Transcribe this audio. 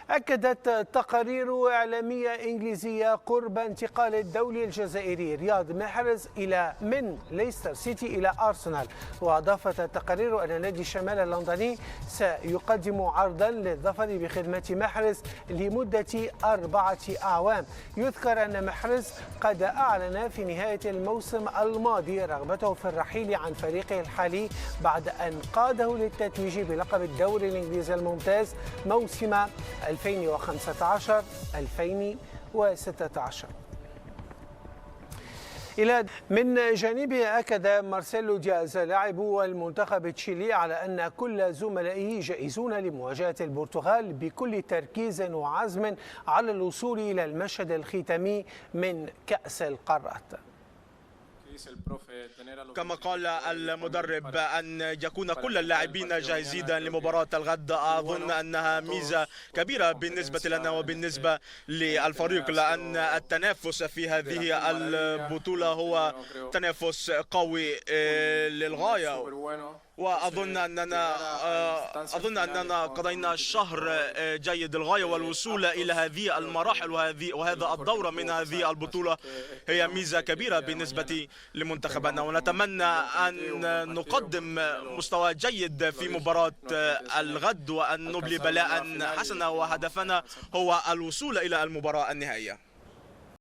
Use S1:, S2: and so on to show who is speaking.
S1: أكدت تقارير إعلامية إنجليزية قرب انتقال الدولي الجزائري رياض محرز من ليستر سيتي إلى أرسنال. وأضافت التقارير أن نادي الشمال اللندني سيقدم عرضا للظفر بخدمة محرز لمدة 4 أعوام. يذكر أن محرز قد أعلن في نهاية الموسم الماضي رغبته في الرحيل عن فريقه الحالي بعد أن قاده للتتويج بلقب الدوري الإنجليزي الممتاز موسم 2015-2016. من جانبه أكد مارسيلو دياز لاعب المنتخب التشيلي على أن كل زملائه جاهزون لمواجهة البرتغال بكل تركيز وعزم على الوصول إلى المشهد الختامي من كأس القارات.
S2: كما قال المدرب أن يكون كل اللاعبين جاهزين لمباراة الغد، أظن أنها ميزة كبيرة بالنسبة لنا وبالنسبة للفريق، لأن التنافس في هذه البطولة هو تنافس قوي للغاية. وأظن أننا قضينا شهر جيد للغاية، والوصول إلى هذه المراحل وهذا الدورة من هذه البطولة هي ميزة كبيرة بالنسبة لمنتخبنا، ونتمنى أن نقدم مستوى جيد في مباراة الغد وأن نبلي بلاء حسنا، وهدفنا هو الوصول إلى المباراة النهائية.